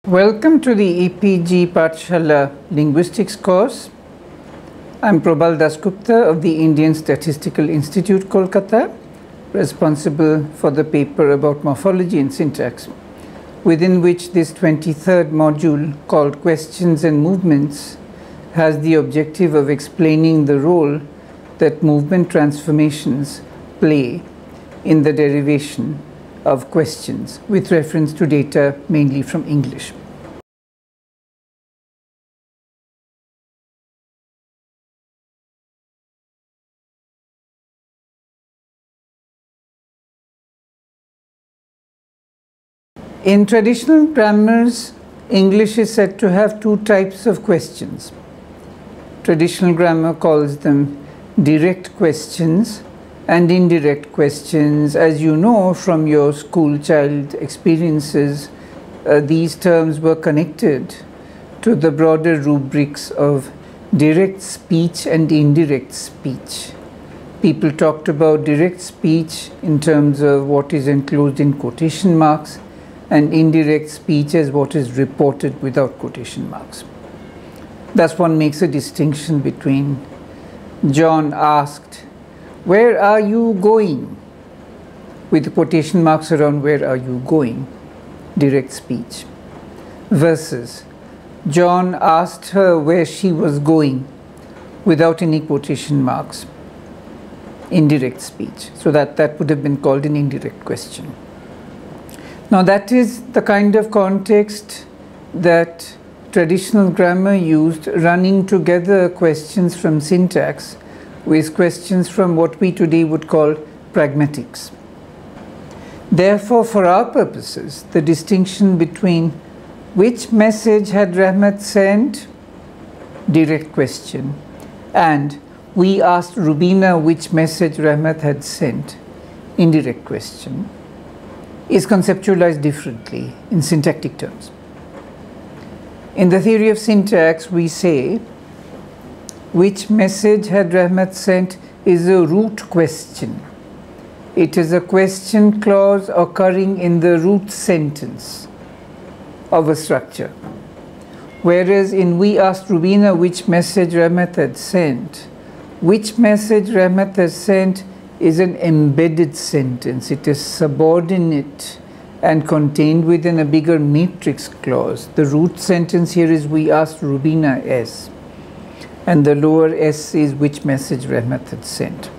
Welcome to the EPG Pathshala Linguistics course. I'm Prabal Dasgupta of the Indian Statistical Institute, Kolkata, responsible for the paper about morphology and syntax, within which this 23rd module, called Questions and Movements, has the objective of explaining the role that movement transformations play in the derivation of questions with reference to data mainly from English. In traditional grammars, English is said to have two types of questions. Traditional grammar calls them direct questions and indirect questions. As you know from your school child experiences, these terms were connected to the broader rubrics of direct speech and indirect speech. People talked about direct speech in terms of what is enclosed in quotation marks, and indirect speech as what is reported without quotation marks. Thus one makes a distinction between John asked, "Where are you going?" with the quotation marks around "where are you going?" direct speech, versus John asked her where she was going without any quotation marks, indirect speech. So that would have been called an indirect question. Now that is the kind of context that traditional grammar used, running together questions from syntax with questions from what we today would call pragmatics. Therefore, for our purposes, the distinction between which message had Rahmat sent, direct question, and we asked Rubina which message Rahmat had sent, indirect question, is conceptualized differently in syntactic terms. In the theory of syntax, we say which message had Rahmat sent is a root question. It is a question clause occurring in the root sentence of a structure. Whereas in we asked Rubina which message Rahmat had sent, which message Rahmat has sent is an embedded sentence. It is subordinate and contained within a bigger matrix clause. The root sentence here is we asked Rubina S, and the lower S is which message Rahmat had sent.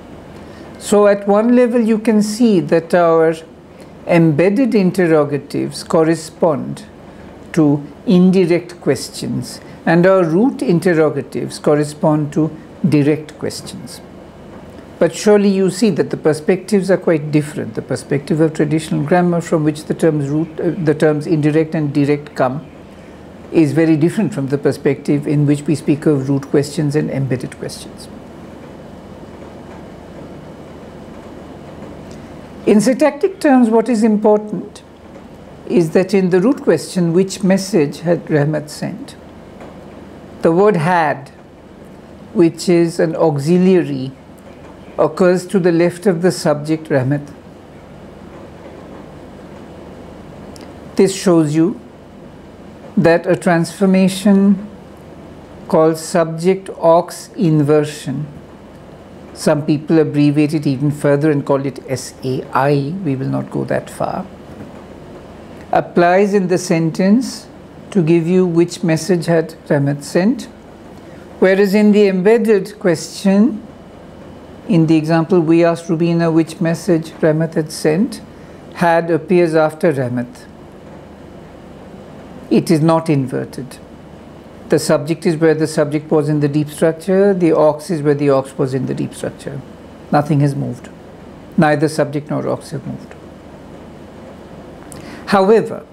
So at one level you can see that our embedded interrogatives correspond to indirect questions and our root interrogatives correspond to direct questions. But surely you see that the perspectives are quite different. The perspective of traditional grammar, from which the terms indirect and direct come, is very different from the perspective in which we speak of root questions and embedded questions. In syntactic terms, what is important is that in the root question, which message had Rahmat sent, the word had, which is an auxiliary, occurs to the left of the subject Rahmat. This shows you that a transformation called subject aux inversion, some people abbreviate it even further and call it SAI, we will not go that far, applies in the sentence to give you which message had Rahmat sent, whereas in the embedded question, in the example, we asked Rubina which message Rahmat had sent, had appears after Rahmat. It is not inverted. The subject is where the subject was in the deep structure, the aux is where the aux was in the deep structure. Nothing has moved. Neither subject nor aux have moved. However,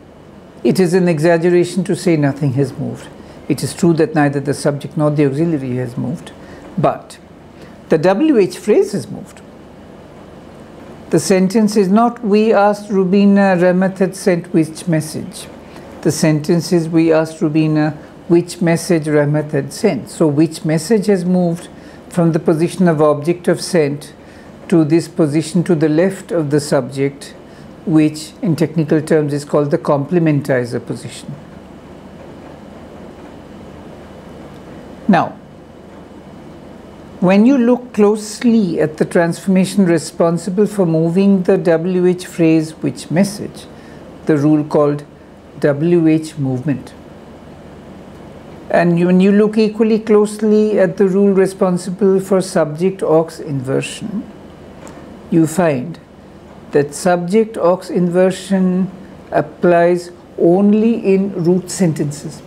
it is an exaggeration to say nothing has moved. It is true that neither the subject nor the auxiliary has moved, but the WH phrase has moved. The sentence is not we asked Rubina Rahmat had sent which message. The sentence is we asked Rubina which message Rahmat had sent. So which message has moved from the position of object of sent to this position to the left of the subject, which in technical terms is called the complementizer position. Now, when you look closely at the transformation responsible for moving the WH phrase which message, the rule called WH movement. And when you look equally closely at the rule responsible for subject-aux inversion, you find that subject-aux inversion applies only in root sentences,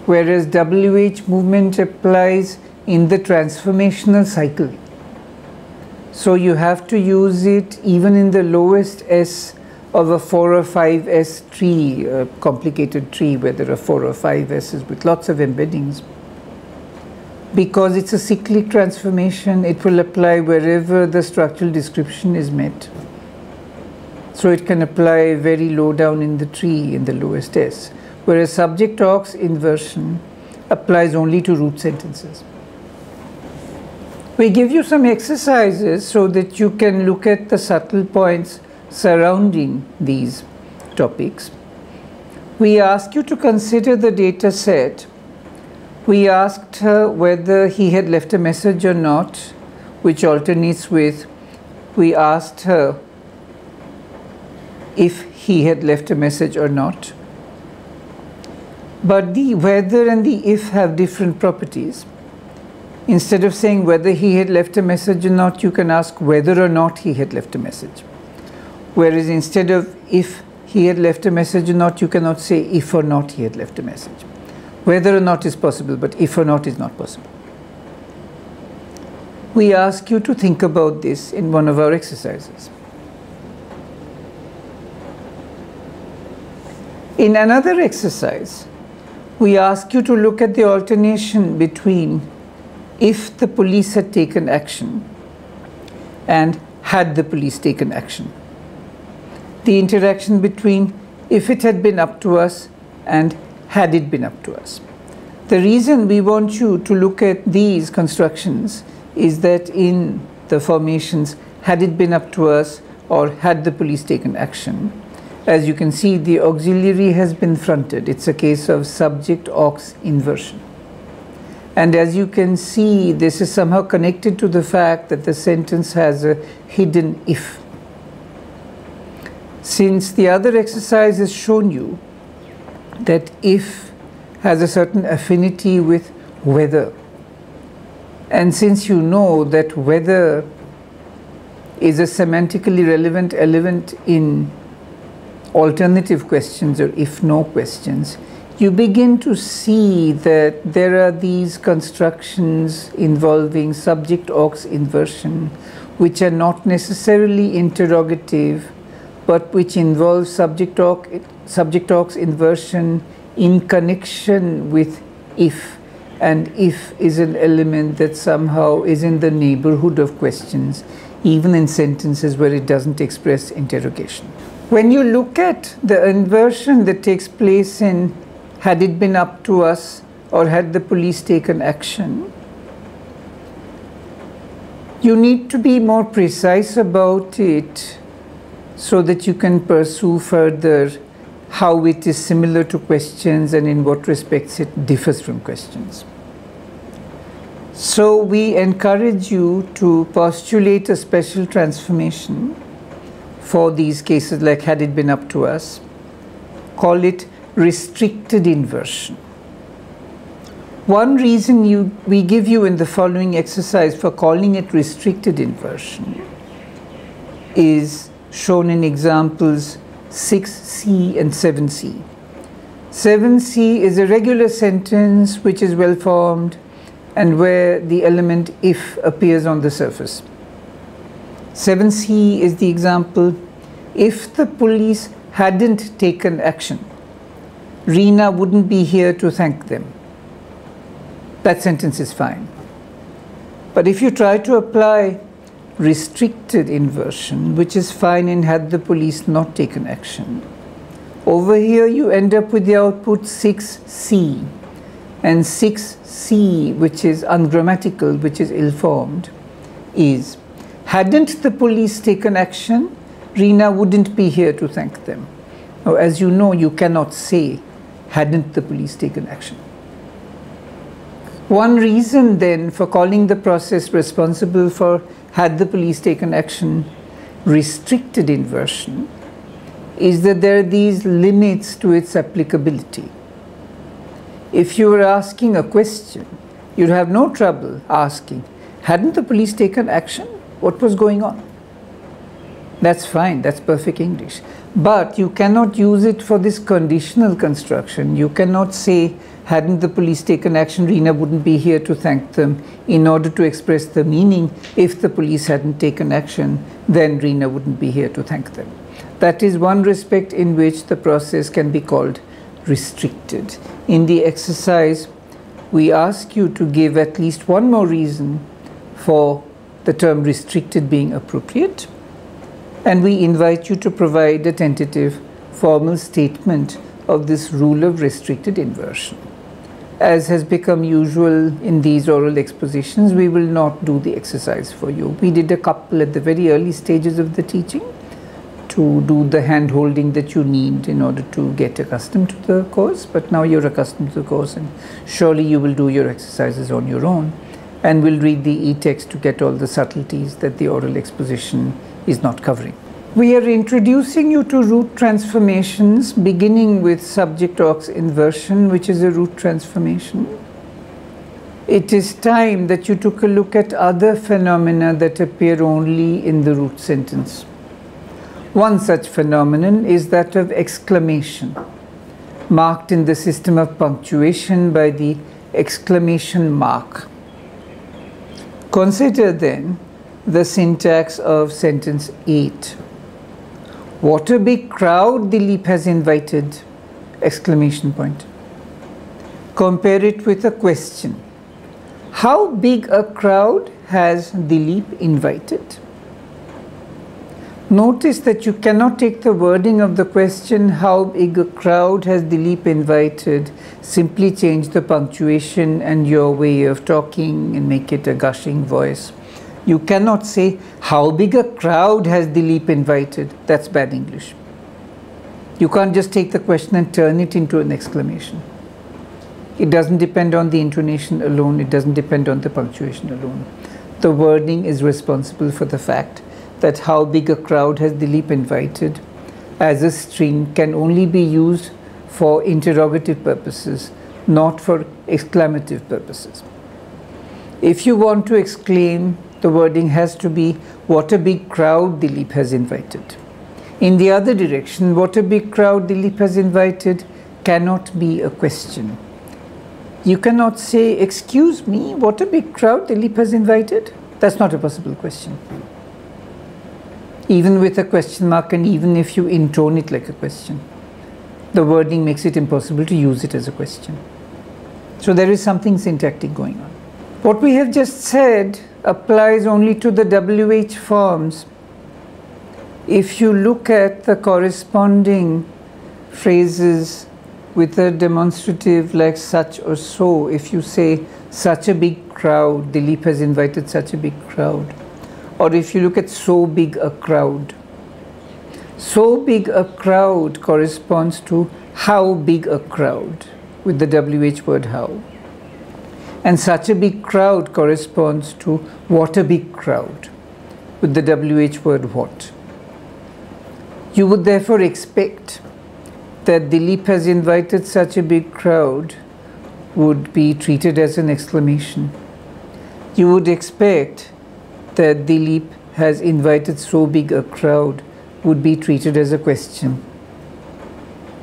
whereas WH movement applies in the transformational cycle. So you have to use it even in the lowest S of a 4 or 5 S tree, a complicated tree where there are 4 or 5 S's with lots of embeddings. Because it's a cyclic transformation, it will apply wherever the structural description is met. So it can apply very low down in the tree in the lowest S, whereas subject-aux inversion applies only to root sentences. We give you some exercises so that you can look at the subtle points surrounding these topics. We ask you to consider the data set. We asked her whether he had left a message or not, which alternates with we asked her if he had left a message or not. But the whether and the if have different properties. Instead of saying whether he had left a message or not, you can ask whether or not he had left a message. Whereas instead of if he had left a message or not, you cannot say if or not he had left a message. Whether or not is possible, but if or not is not possible. We ask you to think about this in one of our exercises. In another exercise, we ask you to look at the alternation between if the police had taken action and had the police taken action. The interaction between if it had been up to us and had it been up to us. The reason we want you to look at these constructions is that in the formations had it been up to us or had the police taken action, as you can see, the auxiliary has been fronted. It's a case of subject-aux inversion. And as you can see, this is somehow connected to the fact that the sentence has a hidden if. Since the other exercise has shown you that if has a certain affinity with whether, and since you know that whether is a semantically relevant element in alternative questions or if-no questions, you begin to see that there are these constructions involving subject-aux inversion which are not necessarily interrogative, but which involve subject-aux inversion in connection with if, and if is an element that somehow is in the neighborhood of questions, even in sentences where it doesn't express interrogation. When you look at the inversion that takes place in had it been up to us or had the police taken action, you need to be more precise about it so that you can pursue further how it is similar to questions and in what respects it differs from questions. So we encourage you to postulate a special transformation for these cases like had it been up to us. Call it restricted inversion. One reason we give you in the following exercise for calling it restricted inversion is shown in examples 6C and 7C. 7C is a regular sentence which is well formed and where the element if appears on the surface. 7C is the example, if the police hadn't taken action, Rina wouldn't be here to thank them. That sentence is fine. But if you try to apply restricted inversion, which is fine in had the police not taken action, over here you end up with the output 6C. And 6C, which is ungrammatical, which is ill-formed, is hadn't the police taken action, Rina wouldn't be here to thank them. Now, as you know, you cannot say hadn't the police taken action. One reason then for calling the process responsible for had the police taken action restricted inversion is that there are these limits to its applicability. If you were asking a question, you'd have no trouble asking, hadn't the police taken action? What was going on? That's fine, that's perfect English. But you cannot use it for this conditional construction. You cannot say, hadn't the police taken action, Reena wouldn't be here to thank them, in order to express the meaning, if the police hadn't taken action, then Reena wouldn't be here to thank them. That is one respect in which the process can be called restricted. In the exercise, we ask you to give at least one more reason for the term restricted being appropriate, and we invite you to provide a tentative formal statement of this rule of restricted inversion. As has become usual in these oral expositions, we will not do the exercise for you. We did a couple at the very early stages of the teaching to do the hand-holding that you need in order to get accustomed to the course, but now you're accustomed to the course and surely you will do your exercises on your own, and will read the e-text to get all the subtleties that the oral exposition is not covering. We are introducing you to root transformations, beginning with subject-aux inversion, which is a root transformation. It is time that you took a look at other phenomena that appear only in the root sentence. One such phenomenon is that of exclamation, marked in the system of punctuation by the exclamation mark. Consider then the syntax of sentence 8. What a big crowd Dilip has invited! Exclamation point. Compare it with a question. How big a crowd has Dilip invited? Notice that you cannot take the wording of the question, how big a crowd has Dilip invited, simply change the punctuation and your way of talking and make it a gushing voice. You cannot say, how big a crowd has Dilip invited? That's bad English. You can't just take the question and turn it into an exclamation. It doesn't depend on the intonation alone. It doesn't depend on the punctuation alone. The wording is responsible for the fact that how big a crowd has Dilip invited as a string can only be used for interrogative purposes, not for exclamative purposes. If you want to exclaim, the wording has to be, what a big crowd Dilip has invited. In the other direction, what a big crowd Dilip has invited cannot be a question. You cannot say, excuse me, what a big crowd Dilip has invited? That's not a possible question. Even with a question mark, and even if you intone it like a question, the wording makes it impossible to use it as a question. So there is something syntactic going on. What we have just said applies only to the WH forms. If you look at the corresponding phrases with a demonstrative like such or so, if you say such a big crowd, Dilip has invited such a big crowd, or if you look at so big a crowd, so big a crowd corresponds to how big a crowd with the WH word how. And such a big crowd corresponds to what a big crowd with the WH word what. You would therefore expect that Dilip has invited such a big crowd would be treated as an exclamation. You would expect that Dilip has invited so big a crowd would be treated as a question.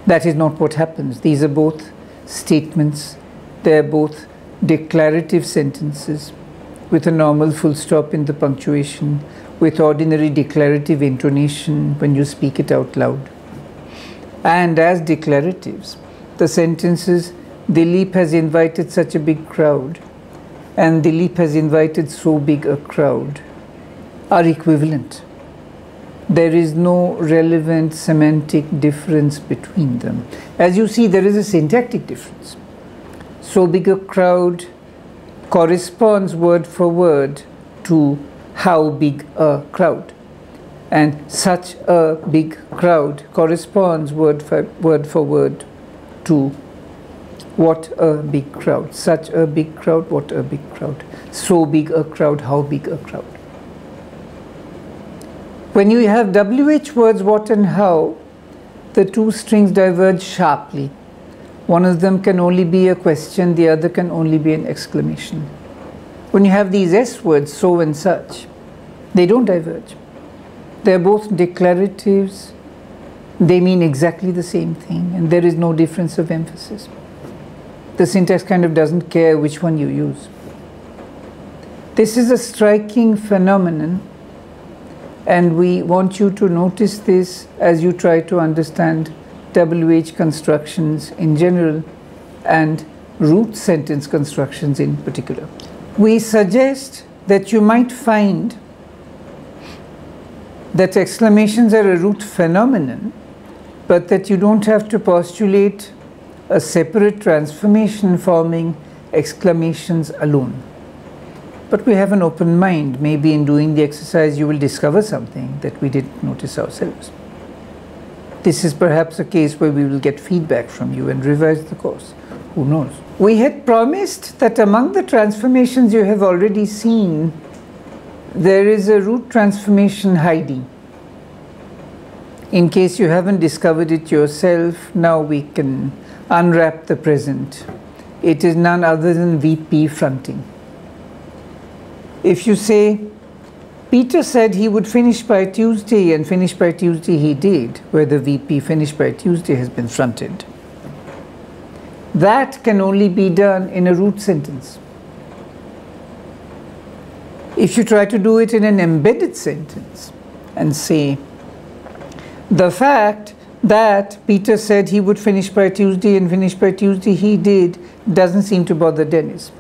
That is not what happens. These are both statements. They are both declarative sentences with a normal full stop in the punctuation, with ordinary declarative intonation when you speak it out loud. And as declaratives, the sentences Dilip has invited such a big crowd and Dilip has invited so big a crowd are equivalent. There is no relevant semantic difference between them. As you see, there is a syntactic difference. So big a crowd corresponds word for word to how big a crowd, and such a big crowd corresponds word for word to What a big crowd. Such a big crowd, what a big crowd. So big a crowd, how big a crowd. When you have WH words, what and how, the two strings diverge sharply. One of them can only be a question, the other can only be an exclamation. When you have these S words, so and such, they don't diverge. They're both declaratives. They mean exactly the same thing, and there is no difference of emphasis. The syntax kind of doesn't care which one you use. This is a striking phenomenon, and we want you to notice this as you try to understand WH constructions in general and root sentence constructions in particular. We suggest that you might find that exclamations are a root phenomenon, but that you don't have to postulate a separate transformation forming exclamations alone. But we have an open mind. Maybe in doing the exercise you will discover something that we didn't notice ourselves. This is perhaps a case where we will get feedback from you and revise the course. Who knows? We had promised that among the transformations you have already seen, there is a root transformation hiding. In case you haven't discovered it yourself, now we can unwrap the present. It is none other than VP fronting. If you say, Peter said he would finish by Tuesday, and finish by Tuesday he did, where the VP finish by Tuesday has been fronted. That can only be done in a root sentence. If you try to do it in an embedded sentence and say, the fact that Peter said he would finish by Tuesday and finish by Tuesday he did doesn't seem to bother Dennis.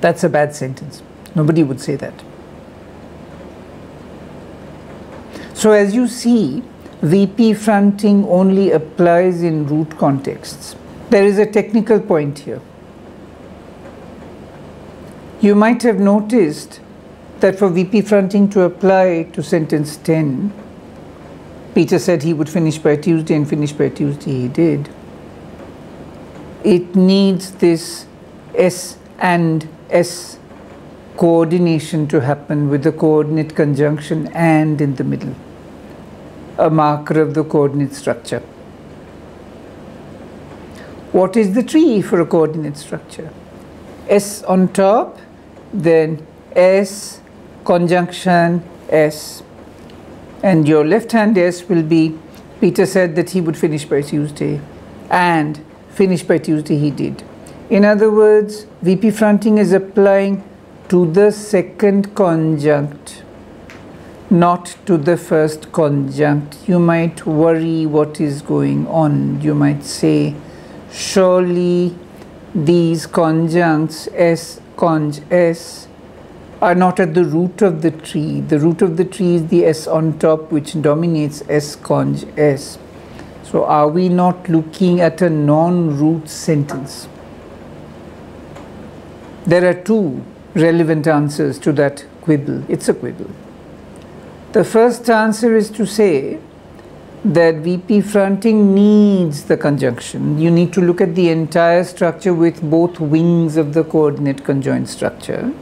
That's a bad sentence. Nobody would say that. So as you see, VP fronting only applies in root contexts. There is a technical point here. You might have noticed that for VP fronting to apply to sentence 10, Peter said he would finish by Tuesday and finish by Tuesday he did. It needs this S and S coordination to happen with the coordinate conjunction and in the middle, a marker of the coordinate structure. What is the tree for a coordinate structure? S on top, then S, conjunction S. And your left-hand S will be, Peter said that he would finish by Tuesday, and finish by Tuesday he did. In other words, VP fronting is applying to the second conjunct, not to the first conjunct. You might worry what is going on. You might say, surely these conjuncts S, conj S, are not at the root of the tree. The root of the tree is the S on top, which dominates S conj S. So are we not looking at a non-root sentence? There are two relevant answers to that quibble. It's a quibble. The first answer is to say that VP fronting needs the conjunction. You need to look at the entire structure with both wings of the coordinate conjoint structure,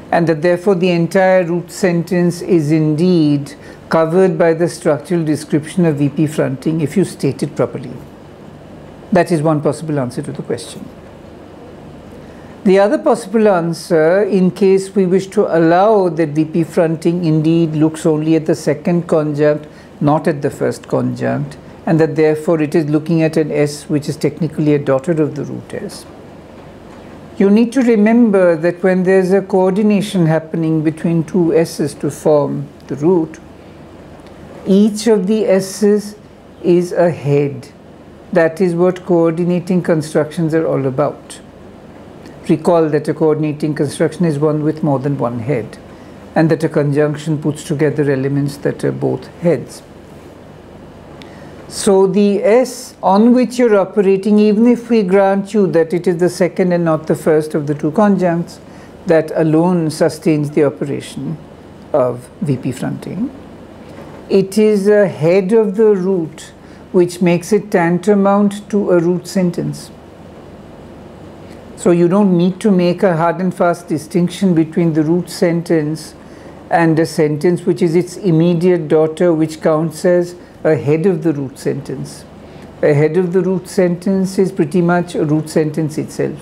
and that therefore the entire root sentence is indeed covered by the structural description of VP fronting if you state it properly. That is one possible answer to the question. The other possible answer, in case we wish to allow that VP fronting indeed looks only at the second conjunct, not at the first conjunct, and that therefore it is looking at an S which is technically a daughter of the root S. You need to remember that when there's a coordination happening between two S's to form the root, each of the S's is a head. That is what coordinating constructions are all about. Recall that a coordinating construction is one with more than one head, and that a conjunction puts together elements that are both heads. So the S on which you're operating, even if we grant you that it is the second and not the first of the two conjuncts, that alone sustains the operation of VP fronting. It is a head of the root which makes it tantamount to a root sentence. So you don't need to make a hard and fast distinction between the root sentence and a sentence which is its immediate daughter, which counts as a head of the root sentence. A head of the root sentence is pretty much a root sentence itself.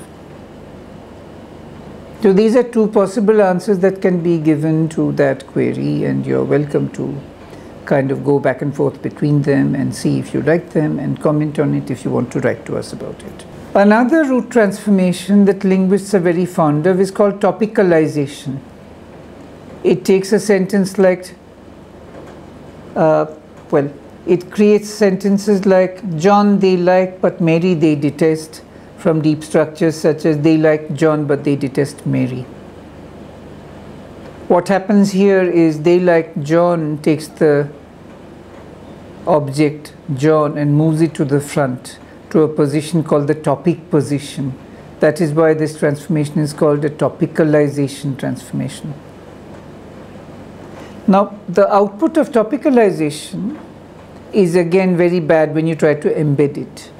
So these are two possible answers that can be given to that query, and you're welcome to kind of go back and forth between them and see if you like them and comment on it if you want to write to us about it. Another root transformation that linguists are very fond of is called topicalization. It takes a sentence like, it creates sentences like John they like but Mary they detest, from deep structures such as they like John but they detest Mary. What happens here is they like John takes the object John and moves it to the front to a position called the topic position. That is why this transformation is called a topicalization transformation. Now, the output of topicalization is again very bad when you try to embed it.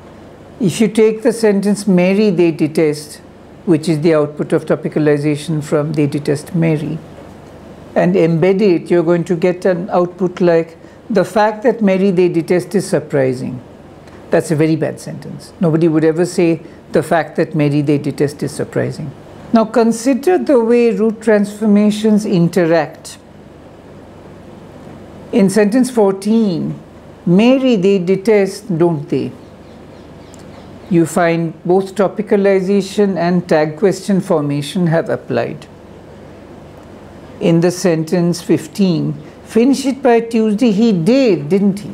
If you take the sentence Mary they detest, which is the output of topicalization from they detest Mary, and embed it, you're going to get an output like the fact that Mary they detest is surprising. That's a very bad sentence. Nobody would ever say the fact that Mary they detest is surprising. Now consider the way root transformations interact. In sentence 14, Mary they detest, don't they? You find both topicalization and tag question formation have applied. In the sentence 15, finish it by Tuesday, he did, didn't he?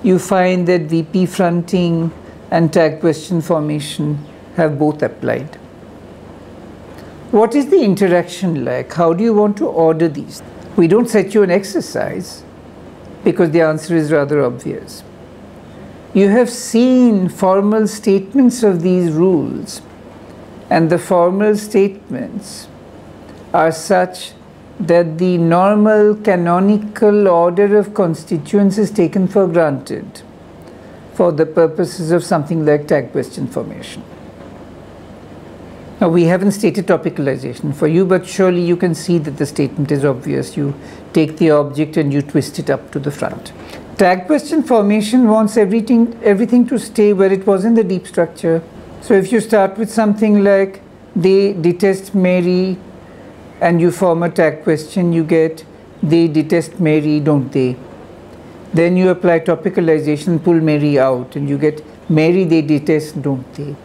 You find that VP fronting and tag question formation have both applied. What is the interaction like? How do you want to order these? We don't set you an exercise because the answer is rather obvious. You have seen formal statements of these rules, and the formal statements are such that the normal canonical order of constituents is taken for granted for the purposes of something like tag question formation. Now, we haven't stated topicalization for you, but surely you can see that the statement is obvious. You take the object and you twist it up to the front. Tag question formation wants everything to stay where it was in the deep structure. So if you start with something like they detest Mary and you form a tag question, you get they detest Mary, don't they? Then you apply topicalization, pull Mary out, and you get Mary they detest, don't they?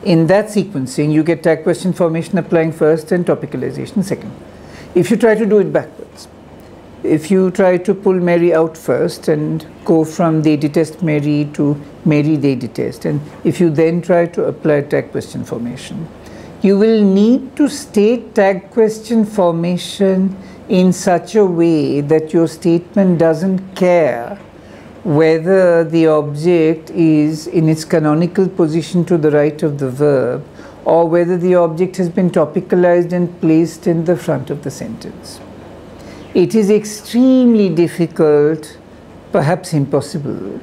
In that sequencing, you get tag question formation applying first and topicalization second. If you try to do it backwards, if you try to pull Mary out first and go from they detest Mary to Mary they detest, and if you then try to apply tag question formation, you will need to state tag question formation in such a way that your statement doesn't care whether the object is in its canonical position to the right of the verb or whether the object has been topicalized and placed in the front of the sentence. It is extremely difficult, perhaps impossible,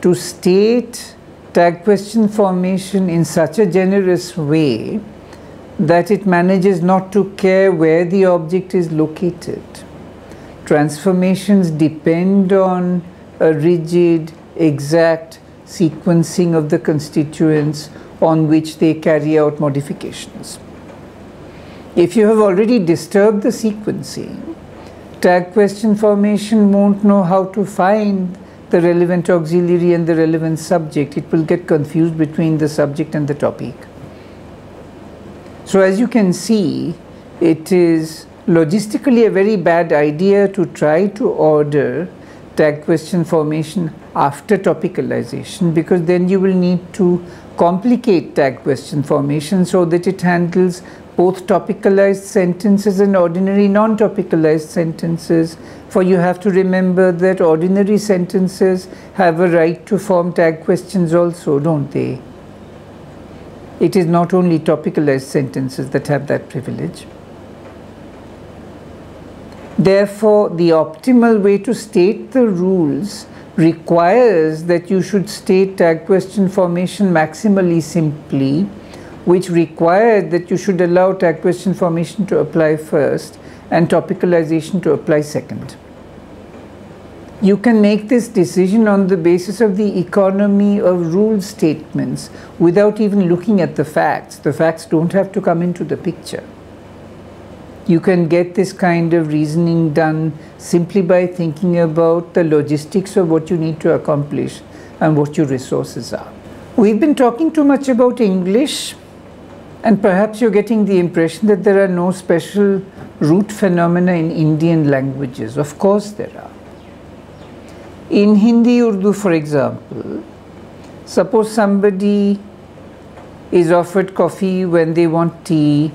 to state tag question formation in such a generous way that it manages not to care where the object is located. Transformations depend on a rigid, exact sequencing of the constituents on which they carry out modifications. If you have already disturbed the sequencing, tag question formation won't know how to find the relevant auxiliary and the relevant subject. It will get confused between the subject and the topic. So as you can see, it is logistically a very bad idea to try to order tag question formation after topicalization, because then you will need to complicate tag question formation so that it handles both topicalized sentences and ordinary non-topicalized sentences. For you have to remember that ordinary sentences have a right to form tag questions also, don't they? It is not only topicalized sentences that have that privilege. Therefore, the optimal way to state the rules requires that you should state tag question formation maximally simply, which required that you should allow tag question formation to apply first and topicalization to apply second. You can make this decision on the basis of the economy of rule statements without even looking at the facts. The facts don't have to come into the picture. You can get this kind of reasoning done simply by thinking about the logistics of what you need to accomplish and what your resources are. We've been talking too much about English, and perhaps you're getting the impression that there are no special root phenomena in Indian languages. Of course there are. In Hindi Urdu, for example, suppose somebody is offered coffee when they want tea,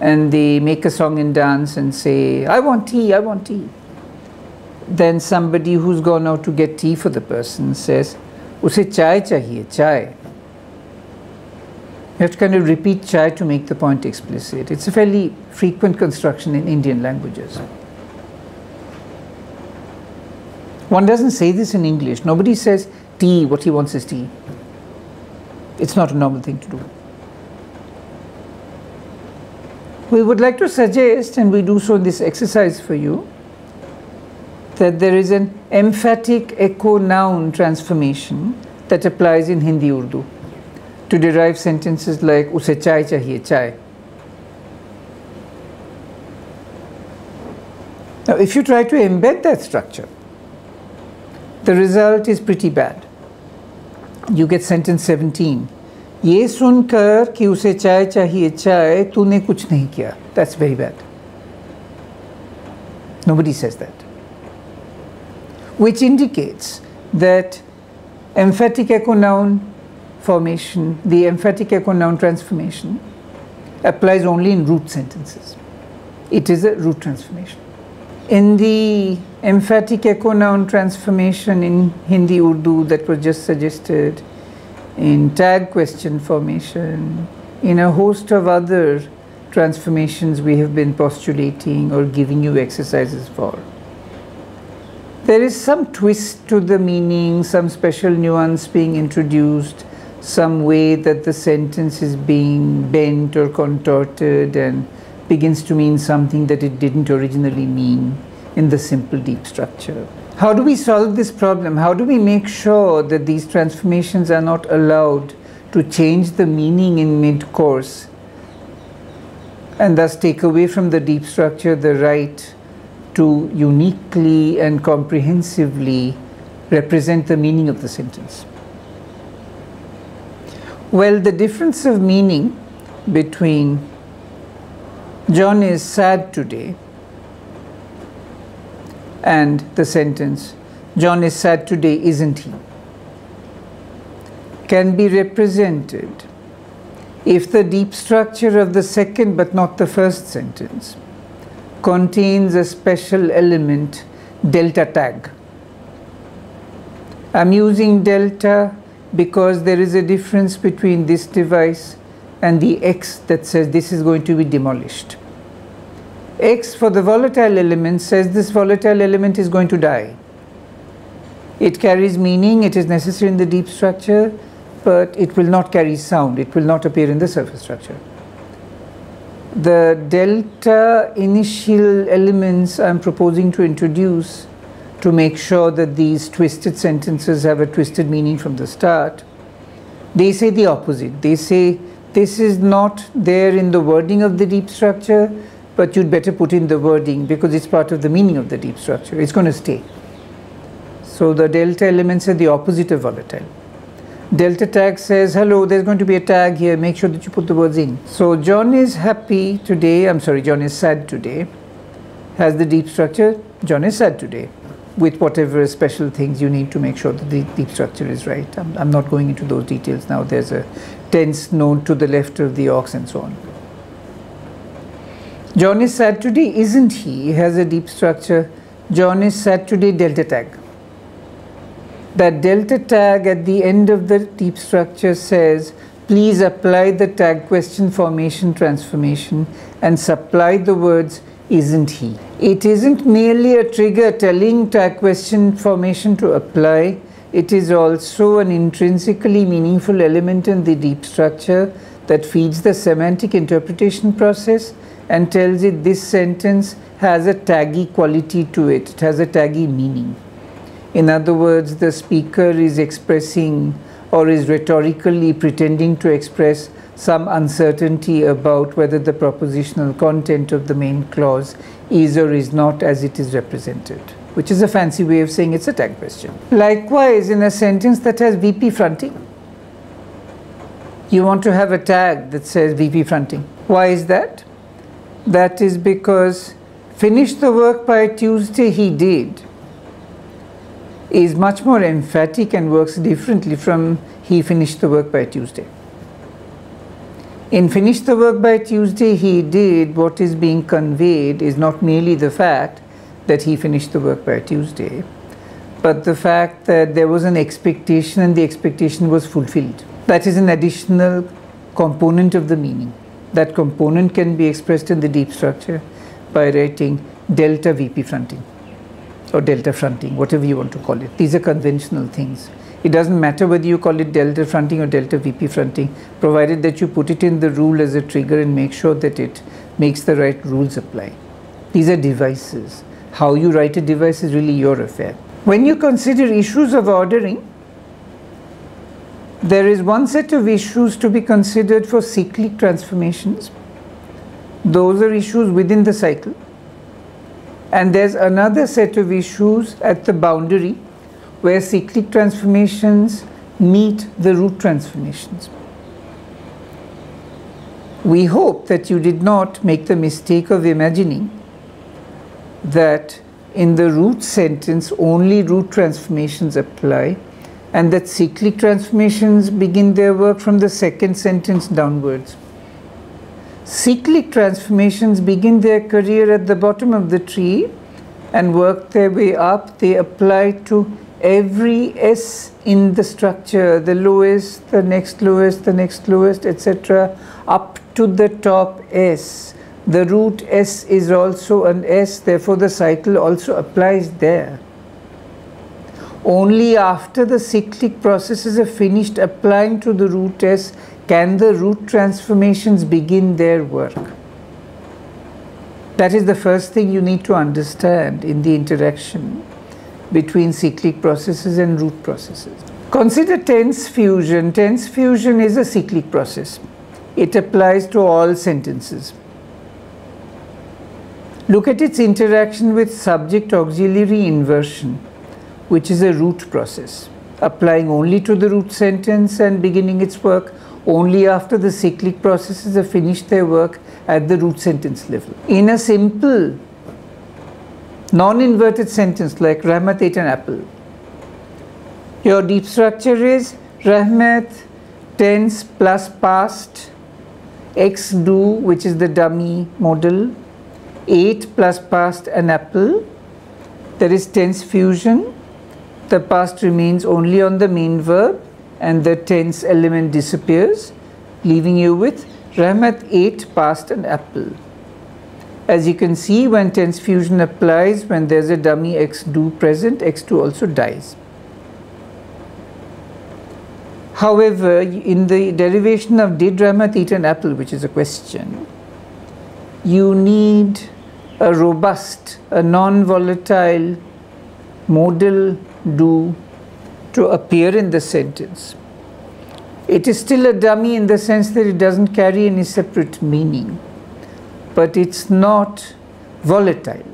and they make a song and dance and say, I want tea, I want tea. Then somebody who's gone out to get tea for the person says, Use chai chahiye, chai. You have to kind of repeat chai to make the point explicit. It's a fairly frequent construction in Indian languages. One doesn't say this in English. Nobody says tea, what he wants is tea. It's not a normal thing to do. We would like to suggest, and we do so in this exercise for you, that there is an emphatic echo noun transformation that applies in Hindi Urdu to derive sentences like Use chai chahiye, chai. Now, if you try to embed that structure, the result is pretty bad. You get sentence 17. ये सुनकर कि उसे चाय चाहिए चाय तूने कुछ नहीं किया. That's very bad. Nobody says that. Which indicates that emphatic echo noun formation, the emphatic echo noun transformation, applies only in root sentences. It is a root transformation. In the emphatic echo noun transformation in Hindi Urdu that was just suggested, in tag question formation, in a host of other transformations we have been postulating or giving you exercises for, there is some twist to the meaning, some special nuance being introduced, some way that the sentence is being bent or contorted and begins to mean something that it didn't originally mean in the simple deep structure. How do we solve this problem? How do we make sure that these transformations are not allowed to change the meaning in mid-course and thus take away from the deep structure the right to uniquely and comprehensively represent the meaning of the sentence? Well, the difference of meaning between John is sad today and the sentence, John is sad today, isn't he, can be represented if the deep structure of the second but not the first sentence contains a special element, delta tag. I'm using delta because there is a difference between this device and the X that says this is going to be demolished. X for the volatile element says this volatile element is going to die. It carries meaning, it is necessary in the deep structure, but it will not carry sound, it will not appear in the surface structure. The delta initial elements I'm proposing to introduce to make sure that these twisted sentences have a twisted meaning from the start, they say the opposite. They say this is not there in the wording of the deep structure, but you'd better put in the wording because it's part of the meaning of the deep structure. It's going to stay. So the delta elements are the opposite of volatile. Delta tag says, hello, there's going to be a tag here, make sure that you put the words in. So John is happy today, John is sad today, has the deep structure, John is sad today, with whatever special things you need to make sure that the deep structure is right. I'm not going into those details now. There's a tense node to the left of the aux and so on. John is sad today, isn't he? He has a deep structure. John is sad today, delta tag. That delta tag at the end of the deep structure says, please apply the tag question formation transformation and supply the words isn't he. It isn't merely a trigger telling tag question formation to apply. It is also an intrinsically meaningful element in the deep structure that feeds the semantic interpretation process and tells it this sentence has a taggy quality to it. It has a taggy meaning. In other words, the speaker is expressing or is rhetorically pretending to express some uncertainty about whether the propositional content of the main clause is or is not as it is represented, which is a fancy way of saying it's a tag question. Likewise, in a sentence that has VP fronting, you want to have a tag that says VP fronting. Why is that? That is because finish the work by Tuesday he did is much more emphatic and works differently from he finished the work by Tuesday. In finish the work by Tuesday he did, what is being conveyed is not merely the fact that he finished the work by Tuesday, but the fact that there was an expectation and the expectation was fulfilled. That is an additional component of the meaning. That component can be expressed in the deep structure by writing delta VP fronting or delta fronting, whatever you want to call it. These are conventional things. It doesn't matter whether you call it delta fronting or delta VP fronting, provided that you put it in the rule as a trigger and make sure that it makes the right rules apply. These are devices. How you write a device is really your affair. When you consider issues of ordering, there is one set of issues to be considered for cyclic transformations. Those are issues within the cycle. And there's another set of issues at the boundary where cyclic transformations meet the root transformations. We hope that you did not make the mistake of imagining that in the root sentence only root transformations apply and that cyclic transformations begin their work from the second sentence downwards. Cyclic transformations begin their career at the bottom of the tree and work their way up. They apply to every S in the structure, the lowest, the next lowest, the next lowest, etc., up to the top S. The root S is also an S, therefore the cycle also applies there. Only after the cyclic processes are finished applying to the root S can the root transformations begin their work. That is the first thing you need to understand in the interaction between cyclic processes and root processes. Consider tense fusion. Tense fusion is a cyclic process. It applies to all sentences. Look at its interaction with subject auxiliary inversion, which is a root process, applying only to the root sentence and beginning its work only after the cyclic processes have finished their work at the root sentence level. In a simple non-inverted sentence like Rahmat ate an apple, your deep structure is Rahmat tense plus past, X do, which is the dummy model, ate plus past an apple. There is tense fusion. The past remains only on the main verb and the tense element disappears, leaving you with Rahmat ate past an apple. As you can see, when tense fusion applies, when there's a dummy X do present, X do also dies. However, in the derivation of did Rahmat eat an apple, which is a question, you need a robust, a non-volatile modal do to appear in the sentence. It is still a dummy in the sense that it doesn't carry any separate meaning, but it's not volatile.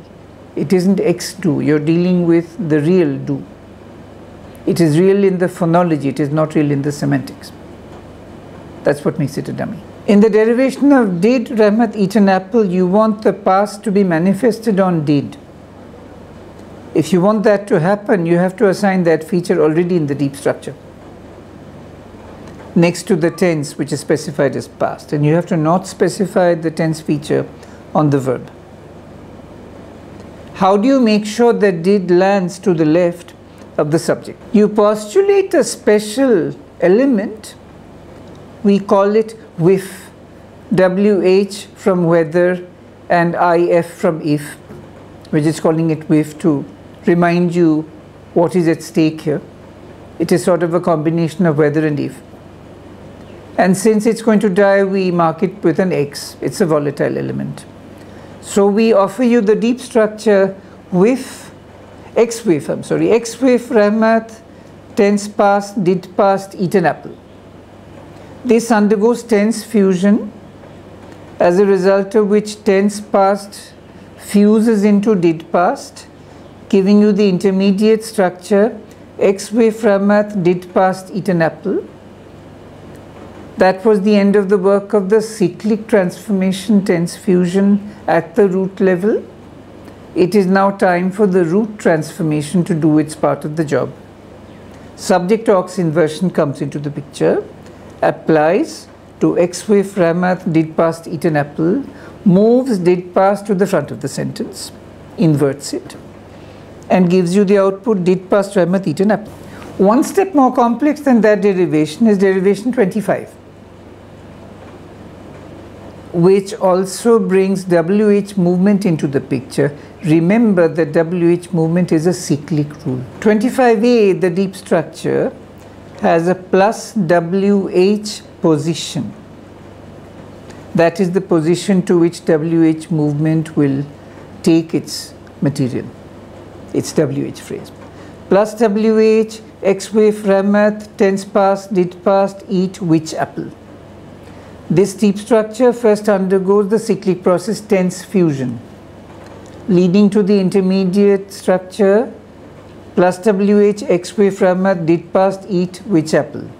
It isn't X do. You're dealing with the real do. It is real in the phonology. It is not real in the semantics. That's what makes it a dummy. In the derivation of did Rahmat eat an apple, you want the past to be manifested on did. If you want that to happen, you have to assign that feature already in the deep structure, next to the tense, which is specified as past. And you have to not specify the tense feature on the verb. How do you make sure that did lands to the left of the subject? You postulate a special element. We call it whiff, WH from whether, and if from if. We're just calling it with to remind you what is at stake here. It is sort of a combination of whether and if. And since it's going to die, we mark it with an X. It's a volatile element. So we offer you the deep structure with X with Rahmat, tense past, did past, eaten apple. This undergoes tense fusion, as a result of which tense past fuses into did past, giving you the intermediate structure X with Rahmat, did past, eaten apple. That was the end of the work of the cyclic transformation tense fusion at the root level. It is now time for the root transformation to do its part of the job. Subject aux inversion comes into the picture, applies to X with Rahmat, did past, eaten apple, moves did past to the front of the sentence, inverts it, and gives you the output did past Rahmat, eaten apple. One step more complex than that derivation is derivation 25, which also brings WH movement into the picture. Remember that WH movement is a cyclic rule. 25a, the deep structure, has a plus WH position. That is the position to which WH movement will take its material, its WH phrase. Plus WH, X with Rahmat, tense past, did past, eat which apple. This deep structure first undergoes the cyclic process tense fusion, leading to the intermediate structure plus WH, X with Rahmat, did past, eat which apple.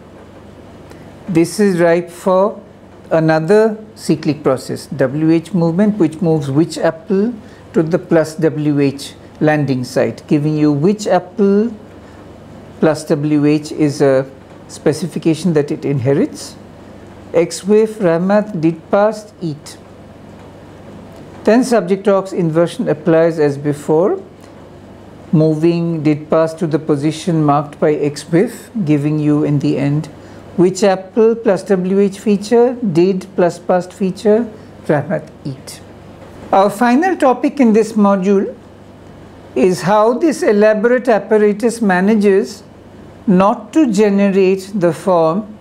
This is ripe for another cyclic process, WH movement, which moves which apple to the plus WH landing site, giving you which apple plus WH is a specification that it inherits. X with Rahmat, did past, eat. Then subject aux inversion applies as before, moving did past to the position marked by X with, giving you in the end which apple plus WH feature, did plus past feature, Rahmat, eat. Our final topic in this module is how this elaborate apparatus manages not to generate the form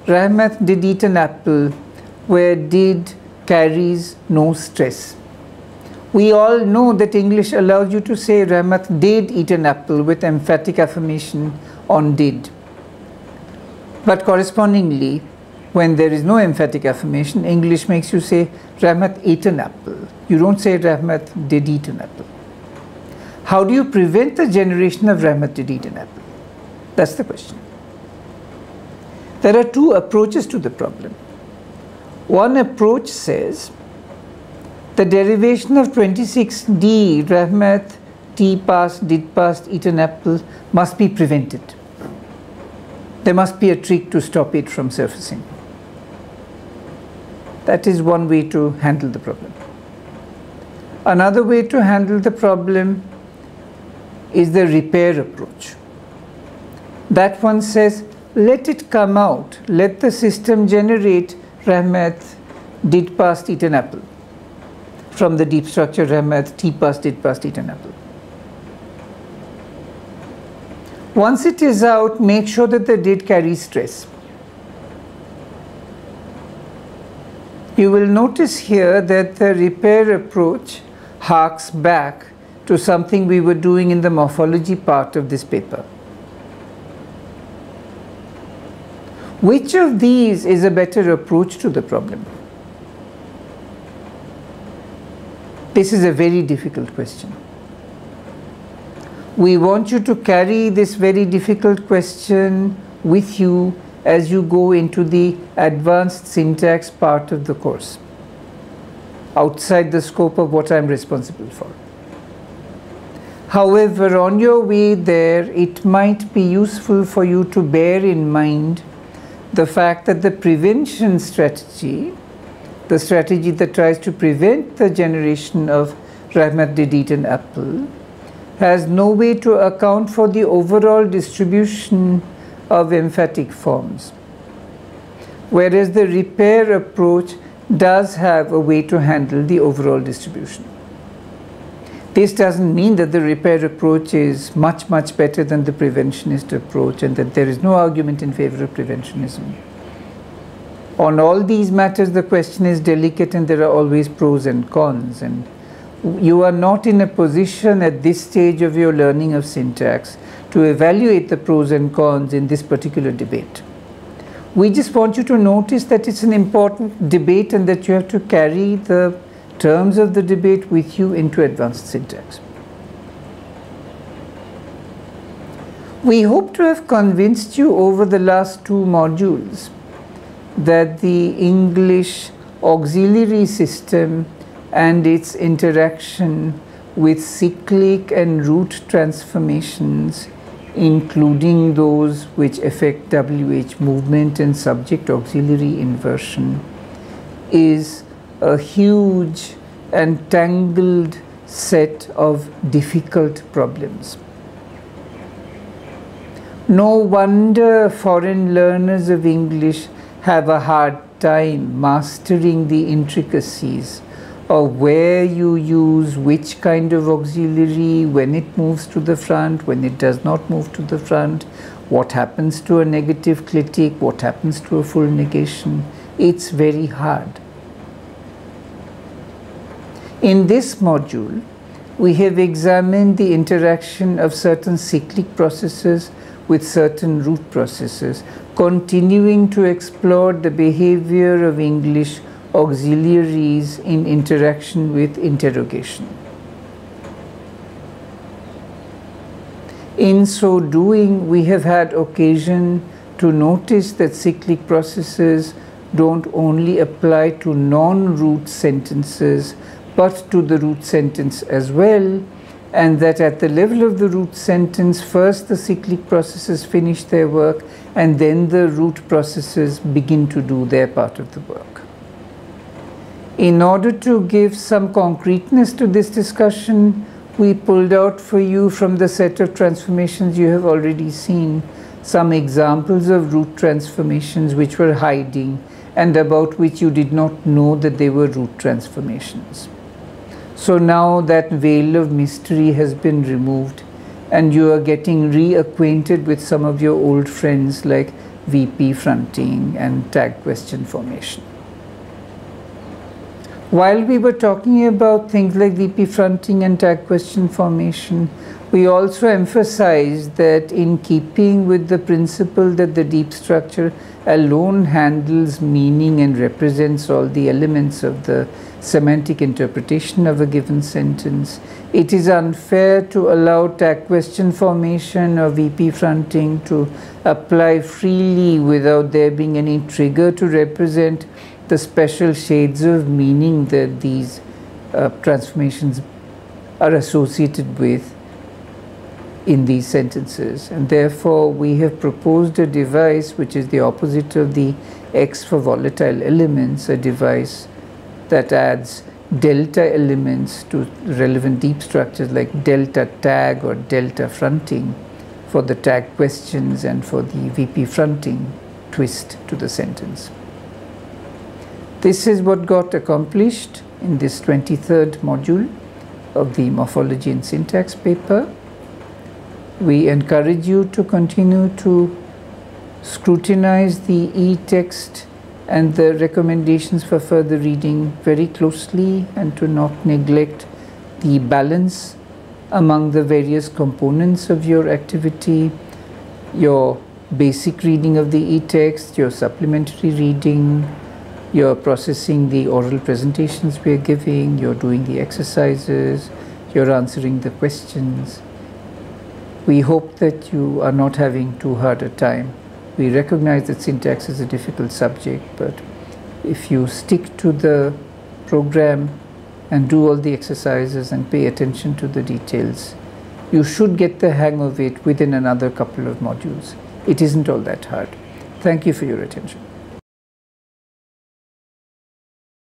Rahmat did eat an apple, where did carries no stress. We all know that English allows you to say Rahmat did eat an apple with emphatic affirmation on did. But correspondingly, when there is no emphatic affirmation, English makes you say Rahmat ate an apple. You don't say Rahmat did eat an apple. How do you prevent the generation of Rahmat did eat an apple? That's the question. There are two approaches to the problem. One approach says the derivation of 26d, Rahmat, T past, did past, eat an apple, must be prevented. There must be a trick to stop it from surfacing. That is one way to handle the problem. Another way to handle the problem is the repair approach. That one says, let it come out, let the system generate Rahmat, did past, eat an apple from the deep structure Rahmat, T past, did past, eat an apple. Once it is out, make sure that the did carries stress. You will notice here that the repair approach harks back to something we were doing in the morphology part of this paper. Which of these is a better approach to the problem? This is a very difficult question. We want you to carry this very difficult question with you as you go into the advanced syntax part of the course, outside the scope of what I'm responsible for. However, on your way there, it might be useful for you to bear in mind the fact that the prevention strategy, the strategy that tries to prevent the generation of Rahmat did eat an apple, has no way to account for the overall distribution of emphatic forms, whereas the repair approach does have a way to handle the overall distribution. This doesn't mean that the repair approach is much better than the preventionist approach and that there is no argument in favor of preventionism. On all these matters, the question is delicate and there are always pros and cons, and you are not in a position at this stage of your learning of syntax to evaluate the pros and cons in this particular debate. We just want you to notice that it's an important debate and that you have to carry the terms of the debate with you into advanced syntax. We hope to have convinced you over the last 2 modules that the English auxiliary system and its interaction with cyclic and root transformations, including those which affect WH movement and subject auxiliary inversion, is a huge and tangled set of difficult problems. No wonder foreign learners of English have a hard time mastering the intricacies of where you use which kind of auxiliary, when it moves to the front, when it does not move to the front, what happens to a negative clitic, what happens to a full negation. It's very hard. In this module, we have examined the interaction of certain cyclic processes with certain root processes, continuing to explore the behavior of English auxiliaries in interaction with interrogation. In so doing, we have had occasion to notice that cyclic processes don't only apply to non-root sentences, but to the root sentence as well, and that at the level of the root sentence, first the cyclic processes finish their work, and then the root processes begin to do their part of the work. In order to give some concreteness to this discussion, we pulled out for you from the set of transformations you have already seen some examples of root transformations which were hiding and about which you did not know that they were root transformations. So now that veil of mystery has been removed and you are getting reacquainted with some of your old friends like VP fronting and tag question formation. While we were talking about things like VP fronting and tag question formation, we also emphasized that in keeping with the principle that the deep structure alone handles meaning and represents all the elements of the semantic interpretation of a given sentence, it is unfair to allow tag question formation or VP fronting to apply freely without there being any trigger to represent the special shades of meaning that these transformations are associated with in these sentences. And therefore, we have proposed a device which is the opposite of the X for volatile elements, a device that adds delta elements to relevant deep structures like delta tag or delta fronting for the tag questions and for the VP fronting twist to the sentence. This is what got accomplished in this 23rd module of the Morphology and Syntax paper. We encourage you to continue to scrutinize the e-text and the recommendations for further reading very closely and to not neglect the balance among the various components of your activity, your basic reading of the e-text, your supplementary reading, you're processing the oral presentations we're giving, you're doing the exercises, you're answering the questions. We hope that you are not having too hard a time. We recognize that syntax is a difficult subject, but if you stick to the program and do all the exercises and pay attention to the details, you should get the hang of it within another couple of modules. It isn't all that hard. Thank you for your attention.